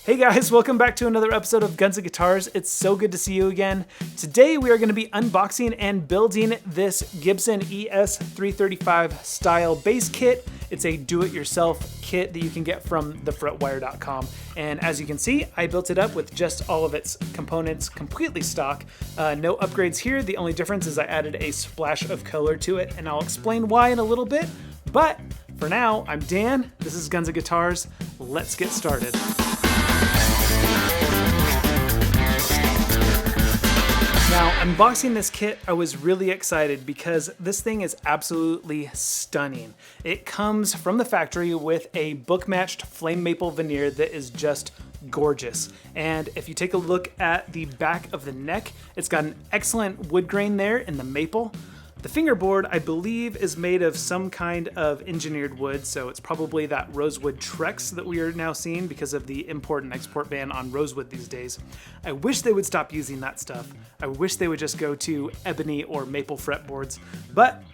Hey guys, welcome back to another episode of Guns and Guitars. It's so good to see you again. Today we are going to be unboxing and building this Gibson ES-335 style bass kit. It's a do-it-yourself kit that you can get from thefretwire.com. And as you can see, I built it up with just all of its components completely stock. No upgrades here. The only difference is I added a splash of color to it, and I'll explain why in a little bit. But for now, I'm Dan. This is Guns and Guitars. Let's get started. Now, unboxing this kit, I was really excited because this thing is absolutely stunning. It comes from the factory with a book-matched flame maple veneer that is just gorgeous. And if you take a look at the back of the neck, it's got an excellent wood grain there in the maple. The fingerboard, I believe, is made of some kind of engineered wood, so it's probably that rosewood Trex that we are now seeing because of the import and export ban on rosewood these days. I wish they would stop using that stuff. I wish they would just go to ebony or maple fretboards, but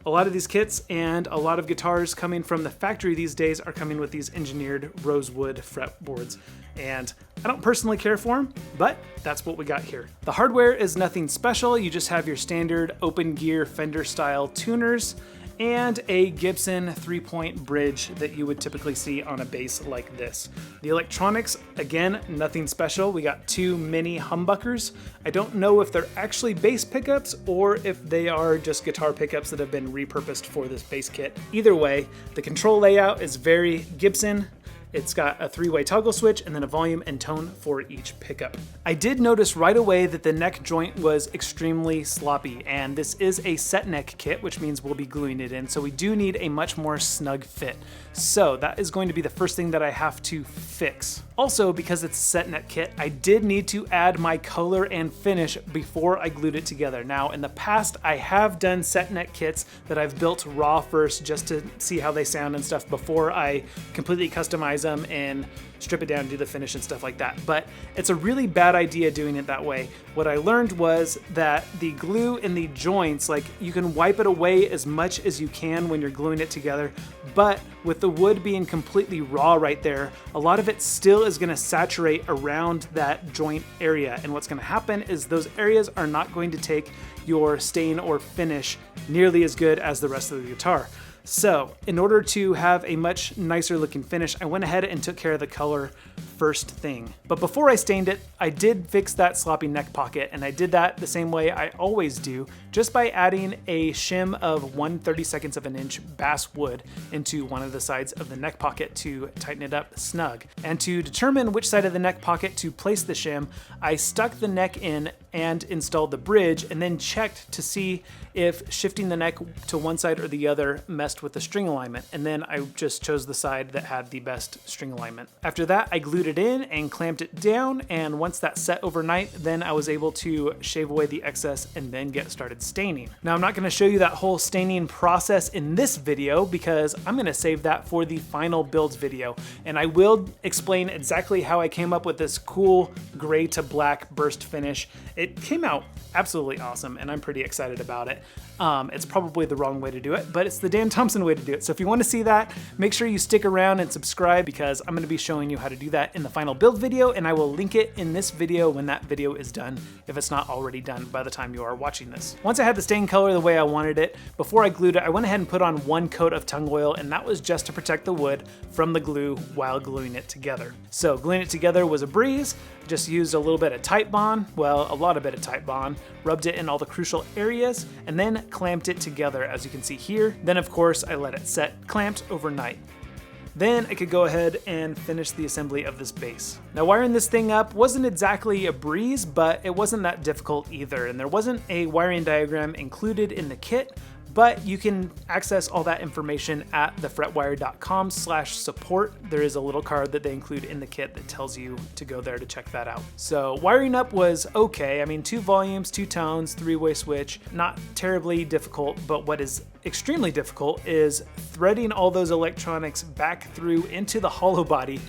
a lot of these kits and a lot of guitars coming from the factory these days are coming with these engineered rosewood fretboards. And I don't personally care for them, but that's what we got here. The hardware is nothing special. You just have your standard open gear Fender style tuners and a Gibson 3-point bridge that you would typically see on a bass like this. The electronics, again, nothing special. We got two mini humbuckers. I don't know if they're actually bass pickups or if they are just guitar pickups that have been repurposed for this bass kit. Either way, the control layout is very Gibson. It's got a 3-way toggle switch and then a volume and tone for each pickup. I did notice right away that the neck joint was extremely sloppy, and this is a set neck kit, which means we'll be gluing it in, so we do need a much more snug fit. So that is going to be the first thing that I have to fix. Also, because it's a set neck kit, I did need to add my color and finish before I glued it together. Now, in the past, I have done set neck kits that I've built raw first just to see how they sound and stuff before I completely customize them and strip it down and do the finish and stuff like that. But it's a really bad idea doing it that way. What I learned was that the glue in the joints, like, you can wipe it away as much as you can when you're gluing it together, but with the wood being completely raw right there, a lot of it still is gonna saturate around that joint area. And what's gonna happen is those areas are not going to take your stain or finish nearly as good as the rest of the guitar. So in order to have a much nicer looking finish, I went ahead and took care of the color first thing. But before I stained it, I did fix that sloppy neck pocket, and I did that the same way I always do, just by adding a shim of 1/32 of an inch bass wood into one of the sides of the neck pocket to tighten it up snug. And to determine which side of the neck pocket to place the shim, I stuck the neck in and installed the bridge, and then checked to see if shifting the neck to one side or the other messed with the string alignment, and then I just chose the side that had the best string alignment. After that, I glued it in and clamped it down, and once that set overnight, then I was able to shave away the excess and then get started staining. Now, I'm not going to show you that whole staining process in this video because I'm going to save that for the final builds video, and I will explain exactly how I came up with this cool gray to black burst finish. It came out absolutely awesome, and I'm pretty excited about it. It's probably the wrong way to do it, but it's the Dan Thompson way to do it. So if you want to see that, make sure you stick around and subscribe because I'm going to be showing you how to do that in the final build video, and I will link it in this video when that video is done, if it's not already done by the time you are watching this. Once I had the stain color the way I wanted it, before I glued it, I went ahead and put on one coat of tung oil, and that was just to protect the wood from the glue while gluing it together. So gluing it together was a breeze. Just used a little bit of Titebond, well, a lot of bit of Titebond, rubbed it in all the crucial areas, and then clamped it together, as you can see here. Then, of course, I let it set clamped overnight. Then I could go ahead and finish the assembly of this bass. Now, wiring this thing up wasn't exactly a breeze, but it wasn't that difficult either, and there wasn't a wiring diagram included in the kit, but you can access all that information at thefretwire.com/support. There is a little card that they include in the kit that tells you to go there to check that out. So wiring up was okay. I mean, 2 volumes, 2 tones, 3-way switch, not terribly difficult, but what is extremely difficult is threading all those electronics back through into the hollow body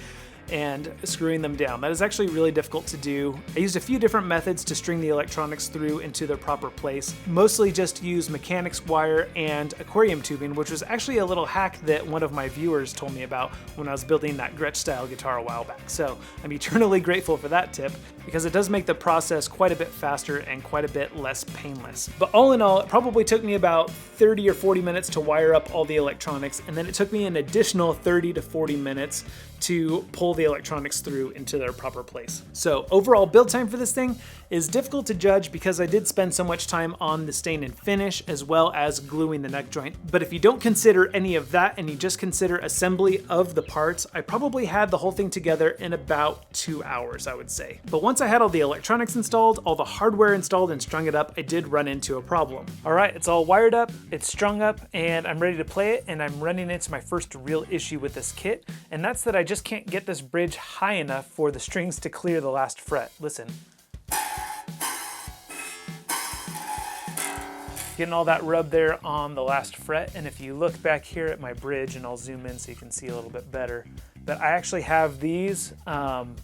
and screwing them down. That is actually really difficult to do. I used a few different methods to string the electronics through into their proper place. Mostly just use mechanics wire and aquarium tubing, which was actually a little hack that one of my viewers told me about when I was building that Gretsch style guitar a while back. So I'm eternally grateful for that tip, because it does make the process quite a bit faster and quite a bit less painless. But all in all, it probably took me about 30 or 40 minutes to wire up all the electronics, and then it took me an additional 30 to 40 minutes to pull the electronics through into their proper place. So overall build time for this thing is difficult to judge because I did spend so much time on the stain and finish as well as gluing the neck joint. But if you don't consider any of that and you just consider assembly of the parts, I probably had the whole thing together in about 2 hours, I would say. But once I had all the electronics installed, all the hardware installed and strung it up, I did run into a problem. All right, it's all wired up, it's strung up, and I'm ready to play it, and I'm running into my first real issue with this kit, and that's that I just can't get this bridge high enough for the strings to clear the last fret. Listen. Getting all that rub there on the last fret, and if you look back here at my bridge, and I'll zoom in so you can see a little bit better, but I actually have these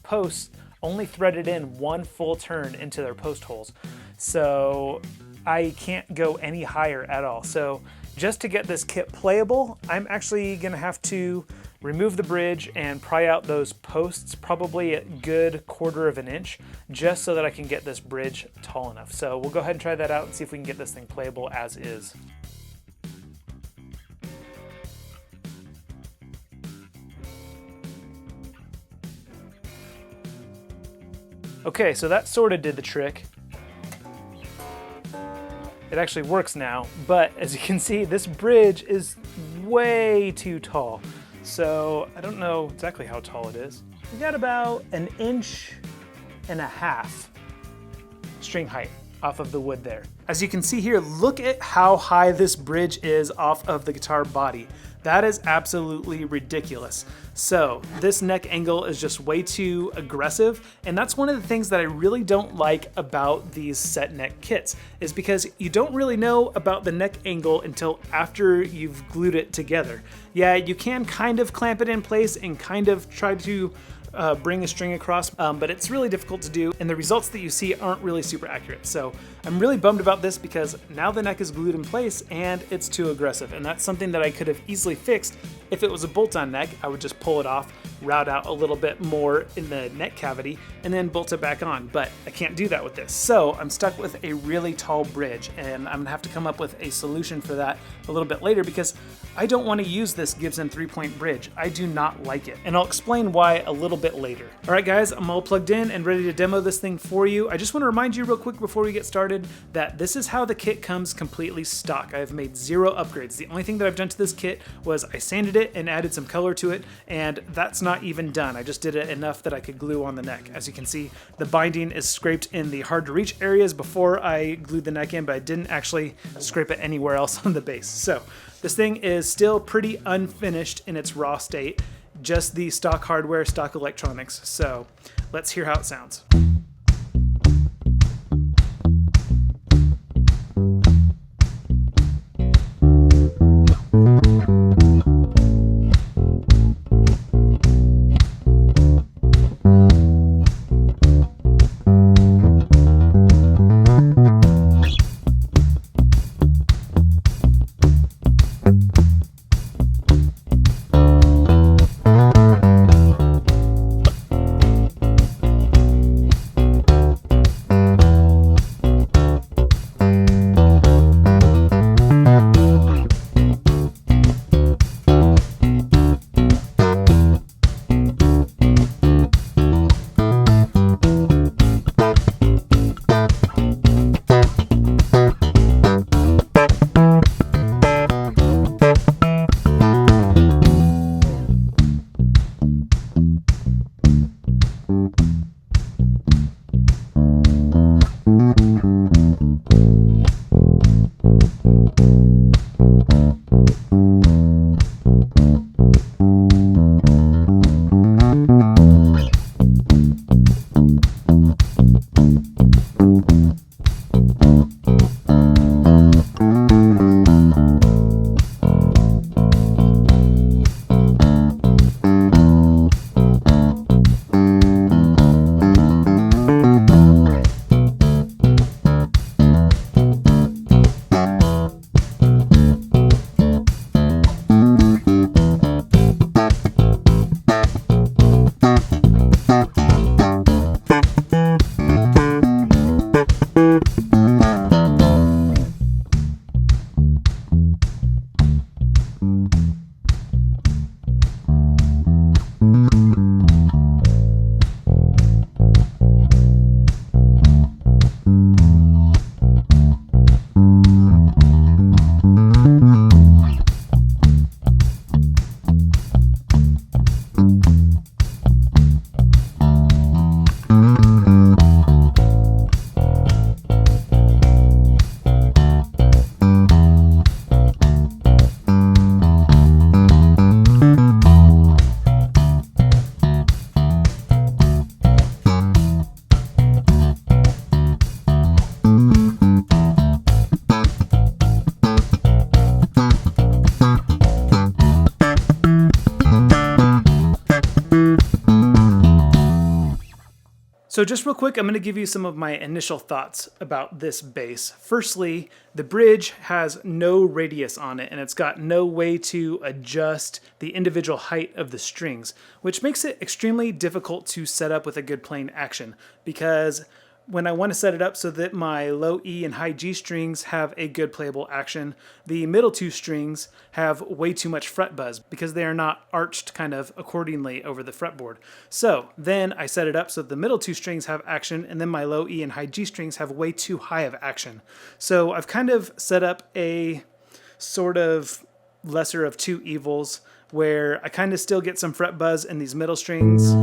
posts only threaded in one full turn into their post holes. So I can't go any higher at all. So just to get this kit playable, I'm actually gonna have to remove the bridge and pry out those posts, probably a good 1/4 of an inch, just so that I can get this bridge tall enough. So we'll go ahead and try that out and see if we can get this thing playable as is. Okay, so that sort of did the trick. It actually works now, but as you can see, this bridge is way too tall. So I don't know exactly how tall it is. We got about 1.5 inches string height off of the wood there. As you can see here, look at how high this bridge is off of the guitar body. That is absolutely ridiculous. So this neck angle is just way too aggressive, and that's one of the things that I really don't like about these set neck kits, is because you don't really know about the neck angle until after you've glued it together. Yeah, you can kind of clamp it in place and kind of try to bring a string across, but it's really difficult to do, and the results that you see aren't really super accurate. So I'm really bummed about this because now the neck is glued in place and it's too aggressive, and that's something that I could have easily fixed. If it was a bolt-on neck, I would just pull it off, route out a little bit more in the neck cavity, and then bolt it back on, but I can't do that with this. So I'm stuck with a really tall bridge, and I'm gonna have to come up with a solution for that a little bit later because I don't want to use this Gibson 3-point bridge. I do not like it, and I'll explain why a little bit later. All right guys, I'm all plugged in and ready to demo this thing for you. I just want to remind you real quick before we get started that this is how the kit comes completely stock. I've made 0 upgrades. The only thing that I've done to this kit was I sanded it and added some color to it, and that's not even done. I just did it enough that I could glue on the neck. As you can see, the binding is scraped in the hard to reach areas before I glued the neck in, but I didn't actually scrape it anywhere else on the base. So this thing is still pretty unfinished in its raw state, just the stock hardware, stock electronics. So let's hear how it sounds. So just real quick, I'm going to give you some of my initial thoughts about this bass. Firstly, the bridge has no radius on it, and it's got no way to adjust the individual height of the strings, which makes it extremely difficult to set up with a good playing action, because when I want to set it up so that my low E and high G strings have a good playable action, the middle two strings have way too much fret buzz because they are not arched kind of accordingly over the fretboard. So then I set it up so the middle two strings have action, and then my low E and high G strings have way too high of action. So I've kind of set up a sort of lesser of two evils where I kind of still get some fret buzz in these middle strings.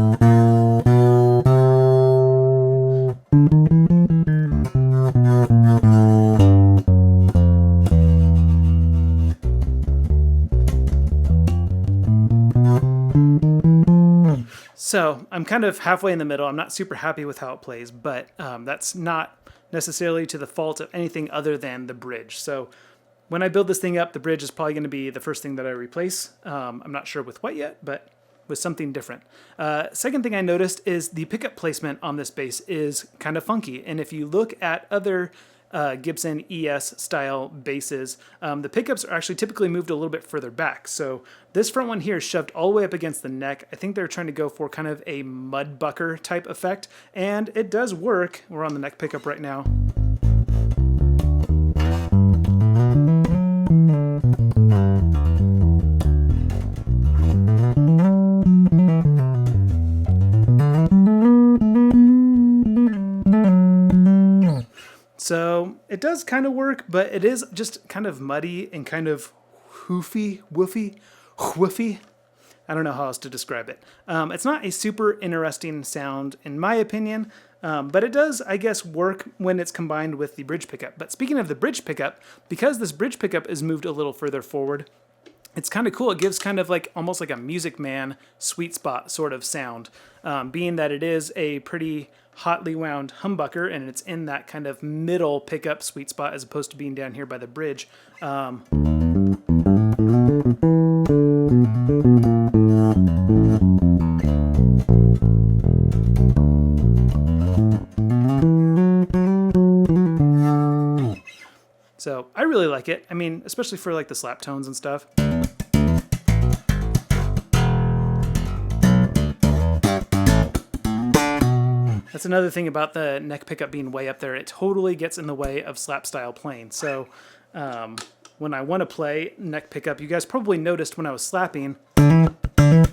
So I'm kind of halfway in the middle. I'm not super happy with how it plays, but that's not necessarily to the fault of anything other than the bridge. So when I build this thing up, the bridge is probably going to be the first thing that I replace. I'm not sure with what yet, but with something different. Second thing I noticed is the pickup placement on this bass is kind of funky. And if you look at other Gibson ES style basses, the pickups are actually typically moved a little bit further back. So this front one here is shoved all the way up against the neck. I think they're trying to go for kind of a mud bucker type effect, and it does work. We're on the neck pickup right now. So it does kind of work, but it is just kind of muddy and kind of woofy. I don't know how else to describe it. It's not a super interesting sound in my opinion, but it does, I guess, work when it's combined with the bridge pickup. But speaking of the bridge pickup, because this bridge pickup is moved a little further forward, it's kind of cool. It gives kind of like almost like a Music Man sweet spot sort of sound, being that it is a pretty hotly wound humbucker and it's in that kind of middle pickup sweet spot as opposed to being down here by the bridge. So I really like it. I mean, especially for like the slap tones and stuff. That's another thing about the neck pickup being way up there. It totally gets in the way of slap style playing. So when I want to play neck pickup, you guys probably noticed when I was slapping, it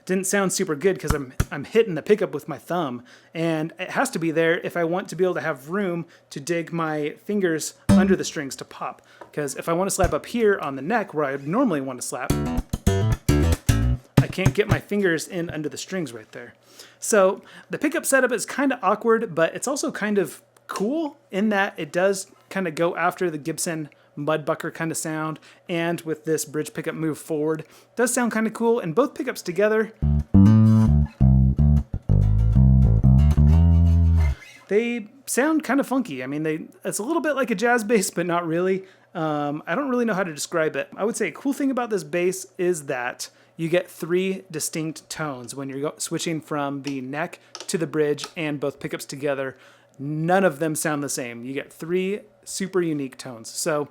didn't sound super good because I'm hitting the pickup with my thumb, and it has to be there if I want to be able to have room to dig my fingers under the strings to pop. Because if I want to slap up here on the neck where I would normally want to slap, I can't get my fingers in under the strings right there. So the pickup setup is kind of awkward, but it's also kind of cool in that it does kind of go after the Gibson mudbucker kind of sound, and with this bridge pickup move forward, it does sound kind of cool, and both pickups together, they sound kind of funky. I mean, it's a little bit like a jazz bass, but not really. I don't really know how to describe it. I would say a cool thing about this bass is that you get 3 distinct tones when you're switching from the neck to the bridge and both pickups together. None of them sound the same. You get 3 super unique tones. So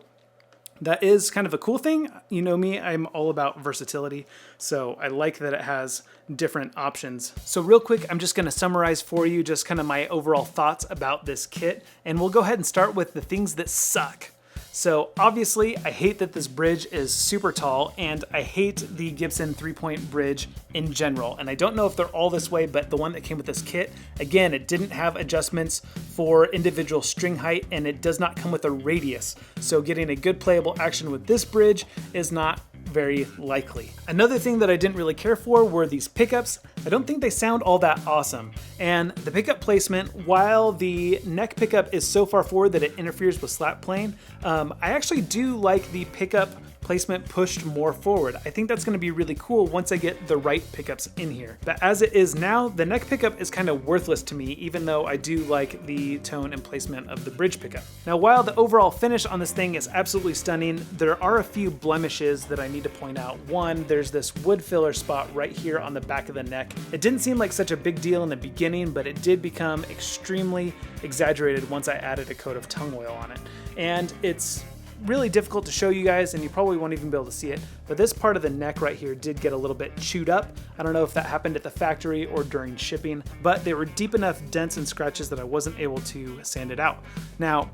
that is kind of a cool thing. You know me, I'm all about versatility, so I like that it has different options. So real quick, I'm just going to summarize for you just kind of my overall thoughts about this kit, and we'll go ahead and start with the things that suck. So obviously, I hate that this bridge is super tall, and I hate the Gibson 3-point bridge in general. And I don't know if they're all this way, but the one that came with this kit, again, it didn't have adjustments for individual string height, and it does not come with a radius. So getting a good playable action with this bridge is not very likely. Another thing that I didn't really care for were these pickups. I don't think they sound all that awesome. And the pickup placement, while the neck pickup is so far forward that it interferes with slap playing, I actually do like the pickup placement pushed more forward. I think that's going to be really cool once I get the right pickups in here. But as it is now, the neck pickup is kind of worthless to me, even though I do like the tone and placement of the bridge pickup. Now, while the overall finish on this thing is absolutely stunning, there are a few blemishes that I need to point out. One, there's this wood filler spot right here on the back of the neck. It didn't seem like such a big deal in the beginning, but it did become extremely exaggerated once I added a coat of tongue oil on it. And it's really difficult to show you guys, and you probably won't even be able to see it, but this part of the neck right here did get a little bit chewed up. I don't know if that happened at the factory or during shipping, but they were deep enough dents and scratches that I wasn't able to sand it out. Now,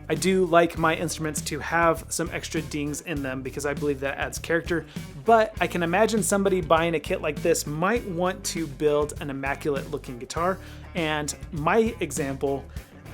I do like my instruments to have some extra dings in them because I believe that adds character, but I can imagine somebody buying a kit like this might want to build an immaculate looking guitar, and my example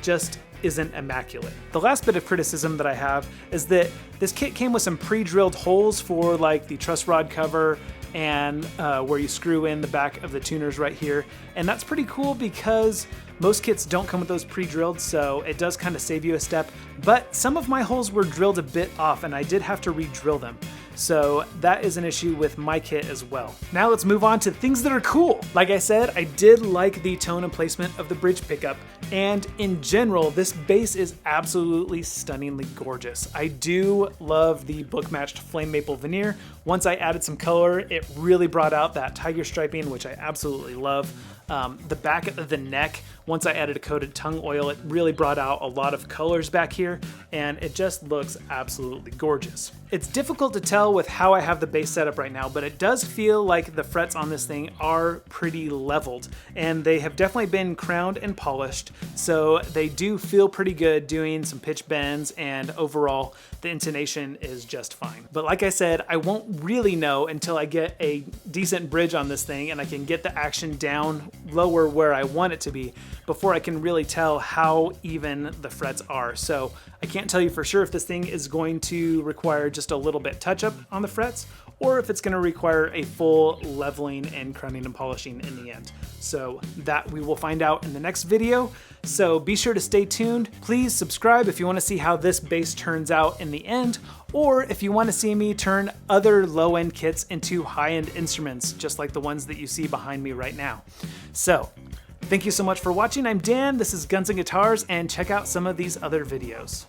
just isn't immaculate. The last bit of criticism that I have is that this kit came with some pre-drilled holes for like the truss rod cover and where you screw in the back of the tuners right here. And that's pretty cool because most kits don't come with those pre-drilled, so it does kind of save you a step. But some of my holes were drilled a bit off and I did have to re-drill them. So that is an issue with my kit as well. Now let's move on to things that are cool. Like I said, I did like the tone and placement of the bridge pickup, and in general, this bass is absolutely stunningly gorgeous. I do love the book matched flame maple veneer. Once I added some color, it really brought out that tiger striping, which I absolutely love. The back of the neck, once I added a coated tongue oil, it really brought out a lot of colors back here, and it just looks absolutely gorgeous. It's difficult to tell with how I have the bass set up right now, but it does feel like the frets on this thing are pretty leveled, and they have definitely been crowned and polished, so they do feel pretty good doing some pitch bends, and overall the intonation is just fine. But like I said, I won't really know until I get a decent bridge on this thing and I can get the action down lower where I want it to be before I can really tell how even the frets are. So I can't tell you for sure if this thing is going to require just a little bit touch up on the frets or if it's going to require a full leveling and crowning and polishing in the end. So that we will find out in the next video. So be sure to stay tuned. Please subscribe if you want to see how this bass turns out in the end, or if you want to see me turn other low-end kits into high-end instruments, just like the ones that you see behind me right now. So thank you so much for watching. I'm Dan, this is Guns and Guitars, and check out some of these other videos.